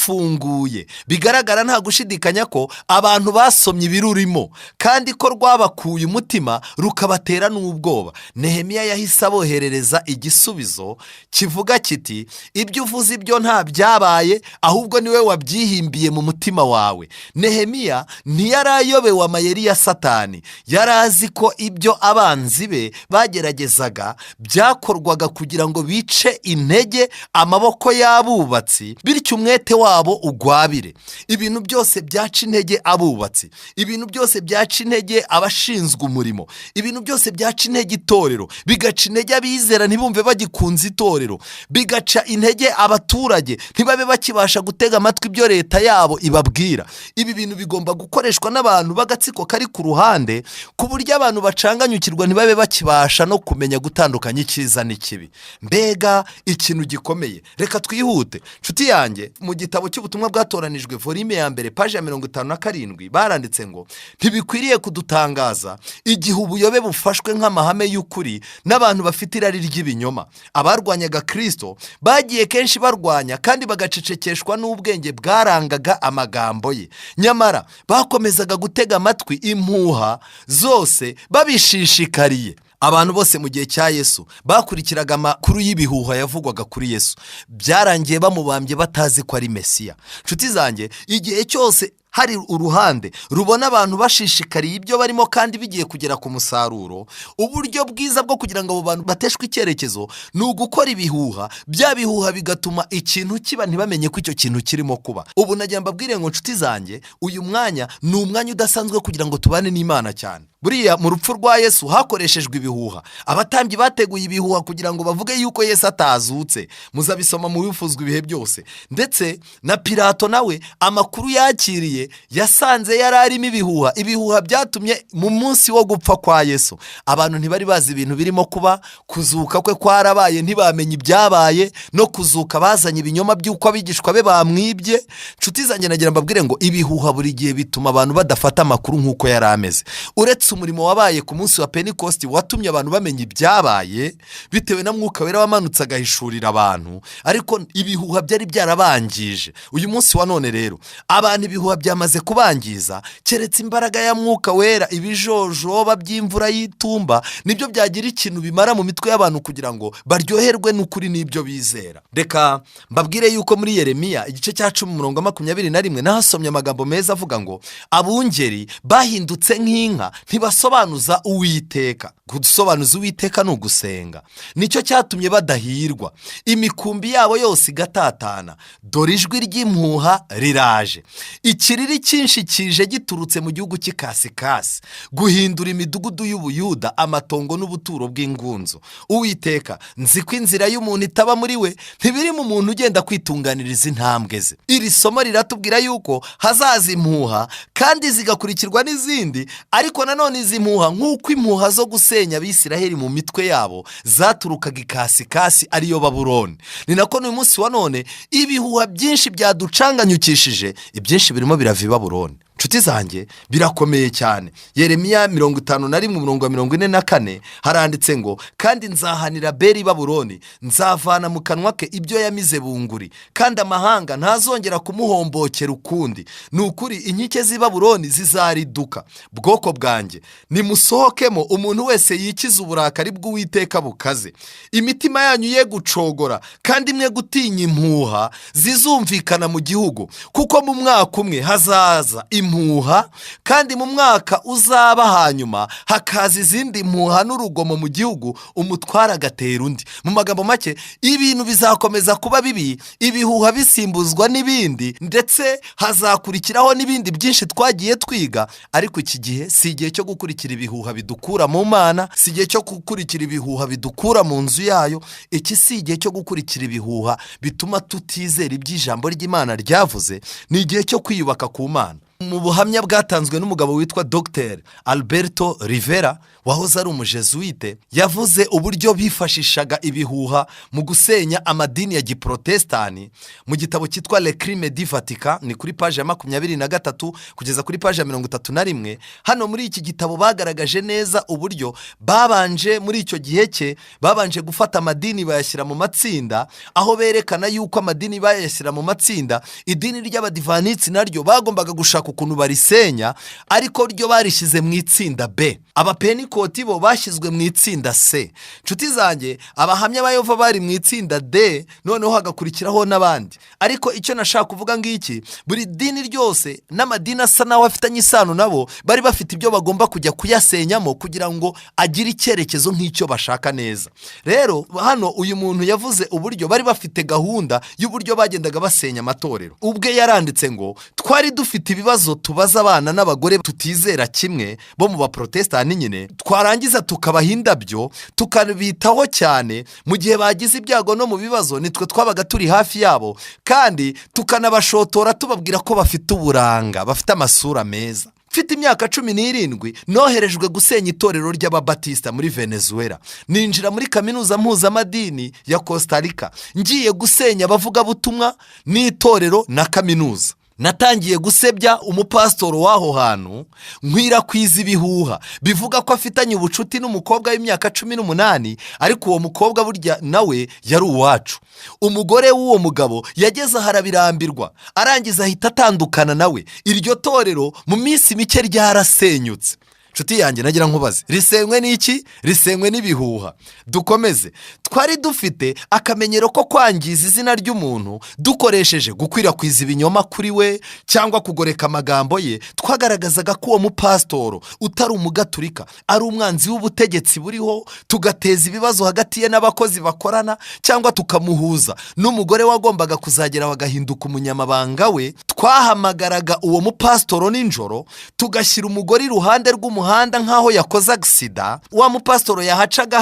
rufunguye, bigaragara nta gushidikanya ko abantu basomye ibirurimo, kandi ko rwabakuye umutima rukabatera n'ubwoba. Nehemiya yahise aboherereza igisubizo kivuga kiti, ibyo uvuze ibyo nta byabaye, ahubwo niwe wabyihimbiye mu mutima wawe. Nehemiya ntiyari ayobewe amayeri ya Satani. Yari azi ko ibyo abanzi be bageragezaga byakorwaga kugira ngo bice intege amaboko y'abubatsi, bityo umwete wabo ugwabire. Ibintu byose byaca intege abubatsi, ibintu byose byaca intege abashinzwe umurimo, ibintu byose byaca intege itorero, bigaca intege abizera ntibumve bagikunze itorero, bigaca intege abaturage ntibabe bakibasha gutega amatwi ibyo ibyo leta yabo ibabwira. Ibi bintu bigomba gukoreshwa n'abantu b'agatsiko kari ku ruhande, ku buryo abantu bacanganyukirwa ntibabe bakibasha no kumenya gutandukanya icyiza n'ikibi. Mbega ikintu gikomeye. Reka twihute. Nshuti yanjye, mu gitabo cy'ubutumwa bwatoranijwe volume ya mbere paji ya 57 baranditse ngo ntibikwiriye kudutangaza igihe ubuyobe bufashwe nk'amahame y'ukuri n'abantu bafite irari ry'ibinyoma. Abarwanyaga Kristo bagiye kenshi barwanya kandi bagacecekeshwa n'ubwenge bwarangaga amagambo ye. Nyamara bakomezaga gutega amatwi impuha zose babishishikariye. Abantu bose mu gihe cya Yesu bakurikiraga amakuru y'ibihuha yavugwaga kuri Yesu. Byarangiye bamubambye batazi ko ari Mesiya. Nshuti zanjye, igihe cyose hari uruhande rubona abantu bashishikariye ibyo barimo kandi bigiye kugera ku musaruro, uburyo bwiza bwo kugira ngo abo bantu bateshwe icyerekezo ni ugukora ibihuha. Bya bihuha bigatuma ikintu kiba ntibamenye ko icyo kintu kirimo kuba. Ubu nagira mbabwire ngo nshuti zanjye, uyu mwanya ni umwanya udasanzwe kugira ngo tubane n'Imana cyane. Buriya mu rupfu rwa Yesu hakoreshejwe ibihuha. Abatambyi bateguye ibihuha kugira ngo bavuge yuko Yesu atazutse. Muzabisoma mu bifuzwa ibihe byose. Ndetse na Pilato nawe amakuru yakiriye yasanze yari arimo ibihuha. Ibihuha byatumye mu munsi wo gupfa kwa Yesu abantu ntibari bazi ibintu birimo kuba. Kuzuka kwe kwarabaye ntibamenye ibyabaye, no kuzuka bazanye ibinyoma by'uko abigishwa be bamwibye. Nshuti zanjye, nagira mbabwire ngo ibihuha buri gihe bituma abantu badafata amakuru nk'uko yari ameze. Uretse umurimo wabaye ku munsi wa Pentekosti watumye abantu bamenya ibyabaye bitewe na Mwuka Wera wamanutse agahishurira abantu, ariko ibihuha byari byarabangije. Uyu munsi wa none rero abantu ibihuha byamaze kubangiza. Keretse imbaraga ya Mwuka Wera, ibijojoba by'imvura y'itumba nibyo byagira ikintu bimara mu mitwe y'abantu kugira ngo baryoherwe n'ukuri n'ibyo bizera. Reka mbabwire yuko muri Yeremiya igice cya 10:21 nahasomye amagambo meza avuga ngo abungeri bahindutse nk'inka ntibasobanuza Uwiteka. Gusobanuza Uwiteka ni ugusenga. Nicyo cyatumye badahirwa. Imikumbi yabo yose igatatana. Dore ijwi ry'impuha riraje. Ikiriri cyinshi kije giturutse mu gihugu cy'ikasikasi guhindura imidugudu y'Ubuyuda amatongo n'ubuturo bw'ingunzu. Uwiteka, nzi ko inzira y'umuntu itaba muri we, ntibiri mu muntu ugenda kwitunganiriza intambwe ze. Iri somo riratubwira yuko hazaza impuha kandi zigakurikirwa n'izindi, ariko nanone izi mpuha nk'uko impuha zo gusenya Abisiraheli mu mitwe yabo zaturukaga ikasikasi ariyo Babuloni, ni nako n'uyu munsi wa none ibihuha byinshi byaducanganyukishije, ibyinshi birimo birava i Babuloni. Nshuti zanjye, birakomeye cyane. Yeremiya 51:44 haranditse ngo kandi nzahanira Beri Babuloni, nzavana mu kanwa ke ibyo yamize bunguri, kandi amahanga ntazongera kumuhombokera ukundi. Ni ukuri inkike z'i Babuloni zizariduka. Bwoko bwanjye, nimusohokemo umuntu wese yikiza uburakari bw'Uwiteka bukaze. Imitima yanyu ye gucogora kandi mwe gutinya impuha zizumvikana mu gihugu, kuko mu mwaka umwe hazaza impuha, kandi mu mwaka uzaba hanyuma hakaza izindi mpuha n'urugomo mu gihugu, umutwara agatera undi. Mu magambo make, ibintu bizakomeza kuba bibi, ibihuha bisimbuzwa n'ibindi, ndetse hazakurikiraho n'ibindi byinshi twagiye twiga. Ariko iki gihe si igihe cyo gukurikira ibihuha bidukura mu Mana, si igihe cyo gukurikira ibihuha bidukura mu nzu yayo. Iki si igihe cyo gukurikira ibihuha bituma tutizera iby'ijambo ry'Imana ryavuze. Ni igihe cyo kwiyubaka ku Mana. Mu buhamya bwatanzwe n'umugabo witwa Dr. Alberto Rivera, wahoze ari umujesuite, yavuze uburyo bifashishaga ibihuha mu gusenya amadini ya giprotestani mu gitabo cyitwa Le Crime du Vatican. Ni kuri paji ya 23 kugeza kuri paji ya 31. Hano muri iki gitabo bagaragaje neza uburyo babanje muri icyo gihe cye babanje gufata amadini bayashyira mu matsinda, aho berekana yuko amadini bayashyira mu matsinda, idini ry'Abadivanitsi naryo bagombaga gushaka ukuntu barisenya, ariko ryo barishyize mu itsinda B. Abapenikoti bo bashyizwe mu itsinda C. Nshuti zanjye, abahamya ba Yehova bari mu itsinda D, noneho hagakurikiraho n'abandi. Ariko icyo nashaka kuvuga ngiki, buri dini ryose n'amadini asa naho afitanye isano nabo bari bafite ibyo bagomba kujya kuyasenyamo kugira ngo agire icyerekezo nk'icyo bashaka neza. Rero hano uyu muntu yavuze uburyo bari bafite gahunda y'uburyo bagendaga basenya amatorero. Ubwe yaranditse ngo twari dufite ibibazo ibibazo tubaza abana n'abagore tutizera kimwe bo mu baprotestani nyine, twarangiza tukabaha indabyo tukabitaho cyane mu gihe bagize ibyago no mu bibazo, nitwe twabaga turi hafi yabo kandi tukanabashotora tubabwira ko bafite uburanga, bafite amasura meza. Mfite imyaka 17 noherejwe gusenya itorero ry'ababatista muri Venezuela. Ninjira muri kaminuza mpuzamadini ya Costa Rica ngiye gusenya abavugabutumwa n'itorero na kaminuza. Natangiye gusebya umupasitoro w'aho hantu, nkwirakw'iza ibihuha bivuga ko afitanye ubucuti n'umukobwa w'imyaka 18, ariko uwo mukobwa burya nawe yari uwacu. Umugore w'uwo mugabo yageze harabirambirwa, arangiza ahita atandukana nawe. Iryo torero mu minsi mike ryarasenyutse. Nshuti yanjye nagira nkubaze, risenywe n'iki? Risenywe n'ibihuha. Dukomeze. Twari dufite akamenyero ko kwangiza izina ry'umuntu dukoresheje gukwirakwiza ibinyoma kuri we cyangwa kugoreka amagambo ye. Twagaragazaga ko uwo mupasitoro utari umugaturika, ari umwanzi w'ubutegetsi buriho, tugateza ibibazo hagati ye n'abakozi bakorana, cyangwa tukamuhuza n'umugore wagombaga kuzagera wagahinduka umunyamabanga we. Twahamagaraga uwo mupasitoro ninjoro, tugashyira umugore iruhande rw'umuhanda nkaho yakoze agisida. Wa mupasitoro yahacaga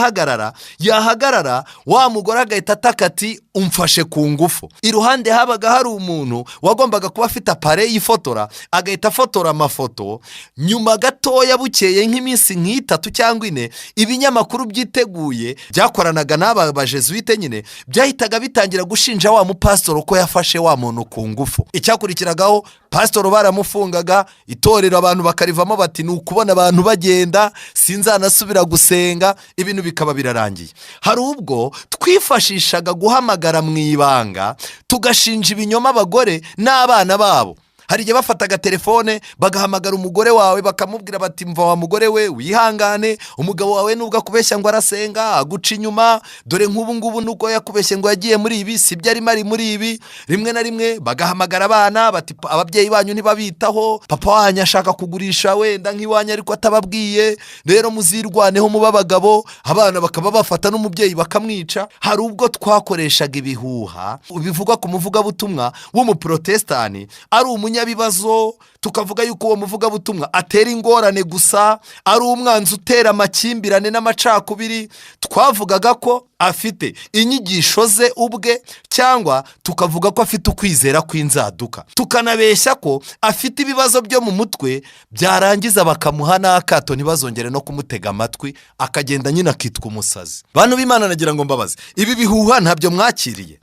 yahagarara, wa mugore agahita ataka ati umfashe ku ngufu. Iruhande habaga hari umuntu wagombaga kuba afite appareil yifotora, agahita afotora amafoto. Nyuma gatoya bukeye nk'iminsi nk'itatu cyangwa 4, ibinyamakuru byiteguye byakoranaga n'aba bajesuite nyine byahitaga bitangira gushinja wa mupasitoro ko yafashe wa muntu ku ngufu. Icyakurikiragaho, pasitoro baramufungaga, itorero abantu bakarivamo bati ni ukubona abantu bagenda sinzanasubira gusenga, ibintu bikaba birarangiye. Hari ubwo twifashishaga guhamagara mu ibanga tugashinja ibinyoma abagore n'abana babo. Hari igihe bafataga telefone bagahamagara umugore wawe bakamubwira bati mva wa mugore we wihangane, umugabo wawe nubwo akubeshya ngo arasenga aguca inyuma, dore nk'ubu ngubu nuko yakubeshye ngo yagiye muri ibi sibyo arimo ari muri ibi. Rimwe na rimwe bagahamagara abana bati ababyeyi banyu ntibabitaho, papa wanyu ashaka kugurisha wenda nk'iwanyu ariko atababwiye, rero muzirwaneho muba abagabo. Abana bakaba bafata n'umubyeyi bakamwica. Hari ubwo twakoreshaga ibihuha bivugwa ku muvugabutumwa w'umuprotestani ari umunyabibazo, tukavuga yuko uwo muvugabutumwa atera ingorane gusa, ari umwanzi utera amakimbirane n'amacakubiri. Twavugaga ko afite inyigisho ze ubwe, cyangwa tukavuga ko afite ukwizera kw'inzaduka, tukanabeshya ko afite ibibazo byo mu mutwe, byarangiza bakamuha n'akato ntibazongere no kumutega amatwi, akagenda nyine akitwa umusazi. Bantu b'Imana nagira ngo mbabaze, ibi bihuha ntabyo mwakiriye?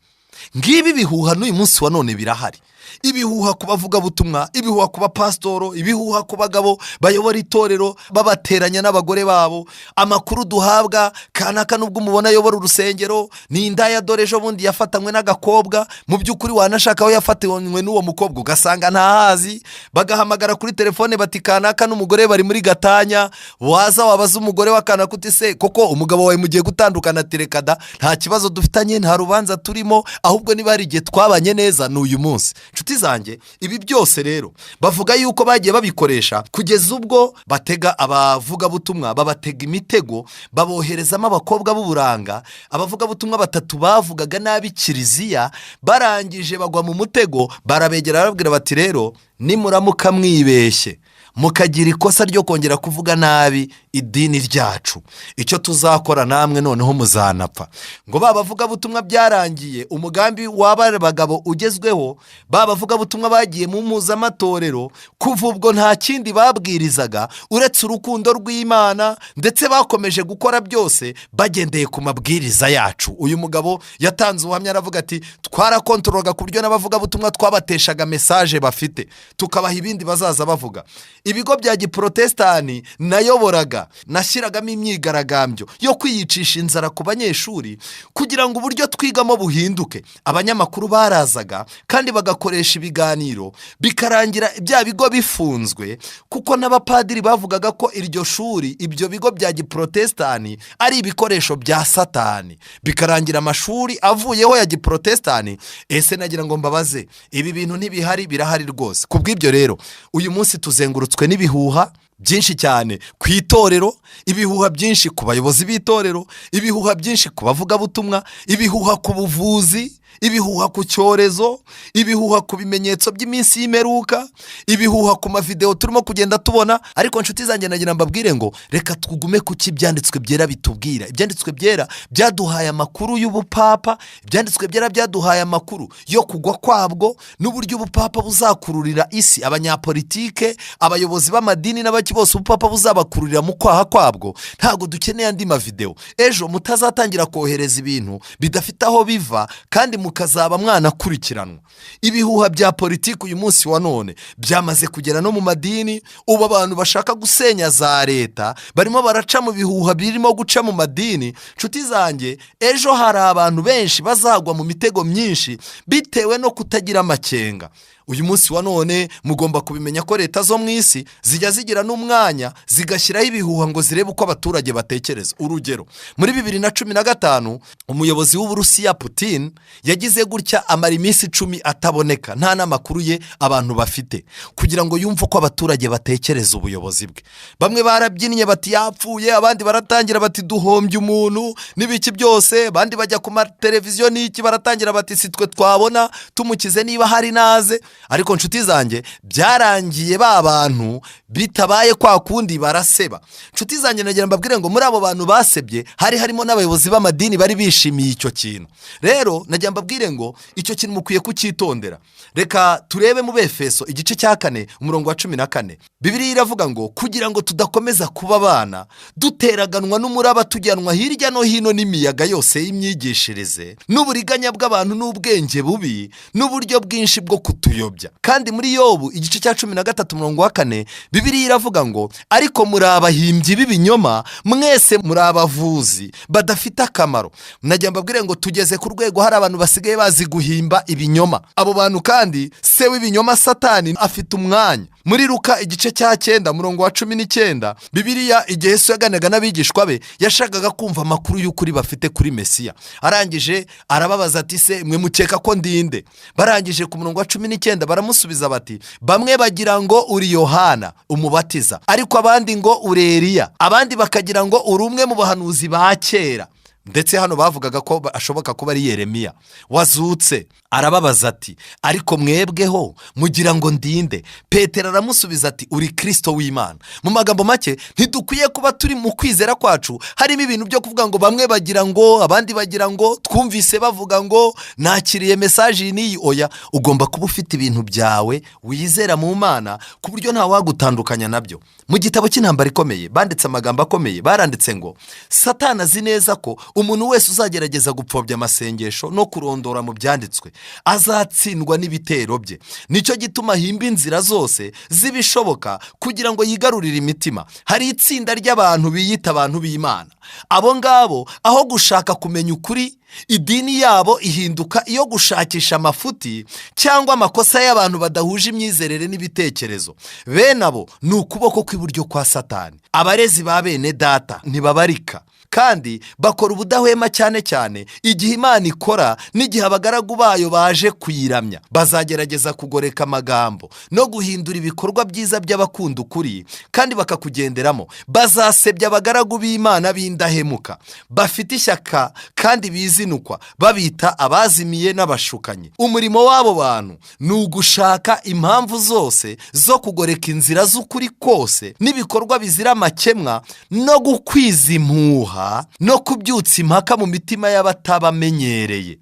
Ngibi bihuha n'uyu munsi wa none birahari. Ibihuha ku bavugabutumwa, ibihuha ku bapasitoro, ibihuha ku bagabo bayobora itorero babateranya n'abagore babo. Amakuru duhabwa, kanaka nubwo umubona ayobora urusengero ni indaya, dore ejo bundi yafatanywe n'agakobwa, mu by'ukuri wanashaka aho yafatanywe n'uwo mukobwa ugasanga ntahazi. Bagahamagara kuri telefone bati kanaka n'umugore bari muri gatanya, waza wabaza umugore wa kanaka uti se koko umugabo wawe mugiye gutandukana? Tirekada, nta kibazo dufitanye, nta rubanza turimo, ahubwo niba hari igihe twabanye neza n'uyu munsi. Nshuti zanjye, ibi byose rero bavuga yuko bagiye babikoresha kugeza ubwo batega abavugabutumwa, babatega imitego, baboherezamo abakobwa b'uburanga. Abavugabutumwa 3 bavugaga nabi kiliziya, barangije bagwa mu mutego, barabegera barabwira bati rero nimuramuka mwibeshye mukagira ikosa ryo kongera kuvuga nabi idini ryacu, icyo tuzakora namwe noneho muzanapfa. Ngo babavuga butumwa byarangiye, umugambi w'aba bagabo ugezweho. Babavuga butumwa bagiye mu mpuzamatorero, kuva ubwo nta kindi babwirizaga uretse urukundo rw'Imana, ndetse bakomeje gukora byose bagendeye ku mabwiriza yacu. Uyu mugabo yatanze ubuhamya aravuga ati twarakontorolaga ku buryo n'abavuga butumwa twabateshaga message bafite, tukabaha ibindi bazaza bavuga. Ibigo bya giprotestani nayoboraga, nashyiragamo imyigaragambyo yo kwiyicisha inzara ku banyeshuri kugira ngo uburyo twigamo buhinduke. Abanyamakuru barazaga kandi bagakoresha ibiganiro, bikarangira bya bigo bifunzwe, kuko n'abapadiri bavugaga ko iryo shuri, ibyo bigo bya giprotestani ari ibikoresho bya Satani, bikarangira amashuri avuyeho ya giprotestani. Ese nagira ngo mbabaze, ibi bintu ntibihari? Birahari rwose. Kubw'ibyo rero uyu munsi tuzengurutswe n'ibihuha byinshi cyane ku itorero, ibihuha byinshi ku bayobozi b'itorero, ibihuha byinshi ku bavuga butumwa, ibihuha ku buvuzi, ibihuha ku cyorezo, ibihuha ku bimenyetso by'iminsi y'imperuka, ibihuha ku mavideo turimo kugenda tubona. Ariko nshuti zanjye nagira mbabwire ngo reka tugume ku cy'ibyanditswe byera bitubwira. Ibyanditswe byera byaduhaye amakuru y'ubupapa, ibyanditswe byera byaduhaye amakuru yo kugwa kwabwo n'uburyo ubupapa buzakururira isi, abanyapolitike, abayobozi b'amadini n'abaki bose ubupapa buzabakururira mu kwaha kwabwo. Ntago dukeneye andi mavideo. Ejo mutazatangira kohereza ibintu bidafite aho biva kandi mukazaba mwanakurikiranwa. Ibihuha bya politiki uyu munsi wa none byamaze kugera no mu madini. Ubu abantu bashaka gusenya za leta barimo baraca mu bihuha birimo guca mu madini. Nshuti zanjye, ejo hari abantu benshi bazagwa mu mitego myinshi bitewe no kutagira amakenga. Uyu munsi wa none mugomba kubimenya ko leta zo mu isi zijya zigira n'umwanya zigashyiraho ibihuha ngo zirebe uko abaturage batekereza. Urugero, muri 2015 umuyobozi w'Uburusiya Putin yagize gutya amara iminsi 10 ataboneka, nta n'amakuru ye abantu bafite, kugira ngo yumve uko abaturage batekereza ubuyobozi bwe. Bamwe barabyinnye bati yapfuye, abandi baratangira bati duhombye umuntu n'ibiki byose, abandi bajya ku mateleviziyo n'iki baratangira bati sitwe twabona tumukize niba hari naze. Ariko nshuti zanjye, byarangiye ba bantu bitabaye kwa kundi baraseba. Nshuti zanjye nagira mbabwire ngo muri abo bantu basebye harimo n'abayobozi b'amadini bari bishimiye icyo kintu. Rero nagira mbabwire ngo icyo kintu mukwiye kucyitondera. Reka turebe mu Befeso igice cya 4 umurongo wa 14. Bibiliya iravuga ngo kugira ngo tudakomeza kuba abana duteraganwa n'umuraba tujyanwa hirya no hino n'imiyaga yose y'imyigishirize n'uburiganya bw'abantu n'ubwenge bubi n'uburyo bwinshi bwo kutuyobya. Kandi muri Yobu igice cya 13 umurongo wa 4 Bibiliya iravuga ngo ariko muri abahimbyi b'ibinyoma, mwese muri abavuzi badafite akamaro. Nagira mbabwire ngo tugeze ku rwego hari abantu basigaye bazi guhimba ibinyoma. Abo bantu kandi se w'ibinyoma Satani afite umwanya. Muri Luka igice cya 9 umurongo wa 19 Bibiliya igihe Yesu yaganaga n'abigishwa be yashakaga kumva amakuru y'ukuri bafite kuri Mesiya. Arangije arababaza ati se mwe mukeka ko ndinde? Barangije ku murongo wa 19 baramusubiza bati bamwe bagira ngo uri Yohana umubatiza, ariko abandi ngo uri Eliya, abandi bakagira ngo uri umwe mu bahanuzi ba kera. Ndetse hano bavugaga ko ashoboka kuba ari Yeremiya wazutse. Arababaza ati ariko mwebweho mugira ngo ndinde? Petero aramusubiza ati uri Kristo w'Imana. Mu magambo make, ntidukwiye kuba turi mu kwizera kwacu harimo ibintu byo kuvuga ngo bamwe bagira ngo, abandi bagira ngo, twumvise bavuga ngo nakiriye message n'iyi. Oya, ugomba kuba ufite ibintu byawe wizera mu Mana ku buryo nta wagutandukanya nabyo. Mu gitabo cy'intambara ikomeye banditse amagambo akomeye. Baranditse ngo Satani azi neza ko umuntu wese uzagerageza gupfobya amasengesho no kurondora mu byanditswe azatsindwa n'ibitero bye. Nicyo gituma himba inzira zose zibishoboka kugira ngo yigarurire imitima. Hari itsinda ry'abantu biyita abantu b'Imana. Abo ngabo aho gushaka kumenya ukuri, idini yabo ihinduka iyo gushakisha amafuti cyangwa amakosa y'abantu badahuje imyizerere n'ibitekerezo. Bene abo ni ukuboko kw'iburyo kwa Satani. Abarezi ba bene data ntibabarika kandi bakora ubudahwema cyane cyane igihe Imana ikora n'igihe abagaragu bayo baje kuyiramya. Bazagerageza kugoreka amagambo no guhindura ibikorwa byiza by'abakunda ukuri kandi bakakugenderamo. Bazasebya abagaragu b'Imana b'indahemuka bafite ishyaka kandi bizinukwa, babita abazimiye n'abashukanyi. Umurimo w'abo bantu ni ugushaka impamvu zose zo kugoreka inzira z'ukuri kose n'ibikorwa bizira amakemwa no gukwiza impuha no kubyutsa impaka mu mitima y'abatabamenyereye.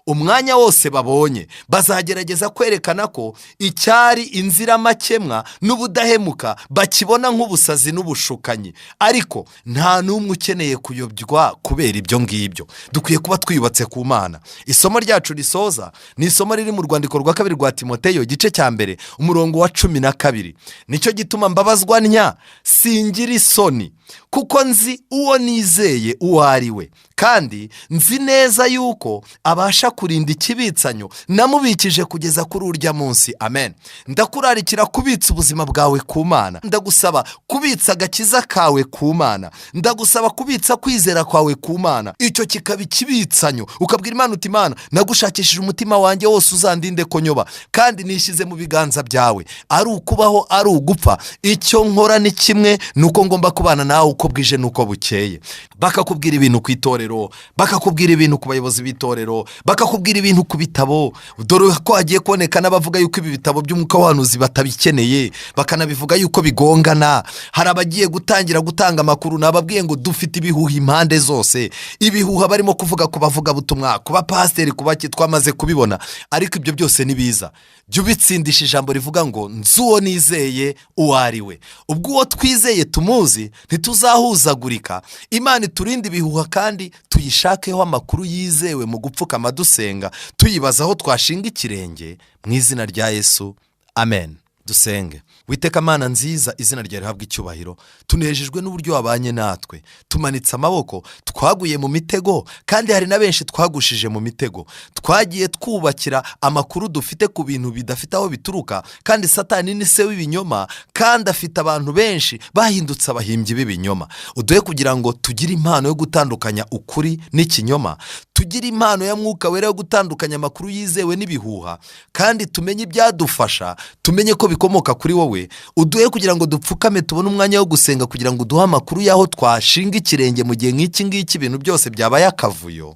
Umwanya wose babonye bazagerageza kwerekana ko icyari inzira makemwa n'ubudahemuka bakibona nk'ubusazi n'ubushukanyi. Ariko nta n'umwe ukeneye kuyobywa kubera ibyo ngibyo. Dukwiye kuba twiyubatse ku Mana. Isomo ryacu risoza ni isomo riri mu rwandiko rwa 2 rwa Timoteyo igice cya 1 umurongo wa 12. Nicyo gituma mbabazwa ntya singira isoni kuko nzi uwo nizeye uwo ari we, kandi nzi neza yuko abasha kurinda ikibitsanyo namubikije kugeza kuri urya munsi. Amen. Ndakurarikira kubitsa ubuzima bwawe ku Mana. Ndagusaba kubitsa agakiza kawe ku Mana. Ndagusaba kubitsa kwizera kwawe ku Mana. Icyo kikaba ikibitsanyo ukabwira Imana uti Mana, nagushakishije umutima wanjye wose, uzandinde ko nyoba kandi nishyize mu biganza byawe. Ari ukubaho ari ugupfa, icyo nkora ni kimwe, nuko ngomba kubana nawe uko bwije nuko bukeye. Bakakubwira ibintu ku itorero b'itorero, bakakubwira ibintu ku bayobozi b'itorero, bakakubwira ibintu ku bitabo. Dore ko hagiye kuboneka n'abavuga yuko ibi bitabo by'umwuka w'abahanuzi batabikeneye, bakanabivuga yuko bigongana. Hari abagiye gutangira gutanga amakuru, nababwiye ngo dufite ibihuha impande zose. Ibihuha barimo kuvuga ku bavugabutumwa, ku bapasiteri, ku baki, twamaze kubibona. Ariko ibyo byose ni biza. Jya ubitsindisha ijambo rivuga ngo nzi uwo nizeye uwo ari we. Ubwo uwo twizeye tumuzi, ntituzahuzagurika. Imana iturinde ibihuha kandi tuyishakeho amakuru yizewe mu gupfukama dusenga, tuyibaza aho twashinga ikirenge, mu izina rya Yesu, amen. Dusenge. Witeka Mana nziza, izina ryawe rihabwe icyubahiro. Tunejejwe n'uburyo wabanye natwe, tumanitse amaboko, twaguye mu mitego, kandi hari na benshi twagushije mu mitego. Twagiye twubakira amakuru dufite ku bintu bidafite aho bituruka, kandi Satani ni se w'ibinyoma, kandi afite abantu benshi bahindutse abahimbyi b'ibinyoma. Uduhe kugira ngo tugire impano yo gutandukanya ukuri n'ikinyoma, tugire impano ya Mwuka Wera yo gutandukanya amakuru yizewe n'ibihuha, kandi tumenye ibyadufasha, tumenye ko bikomoka kuri wowe. Uduhe kugira ngo dupfukame, tubone umwanya wo gusenga, kugira ngo duhe amakuru y'aho twashinga ikirenge mu gihe nk'iki ngiki ibintu byose byabaye akavuyo.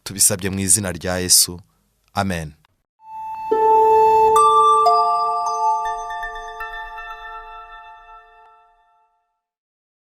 Tubisabye mu izina rya Yesu, amen.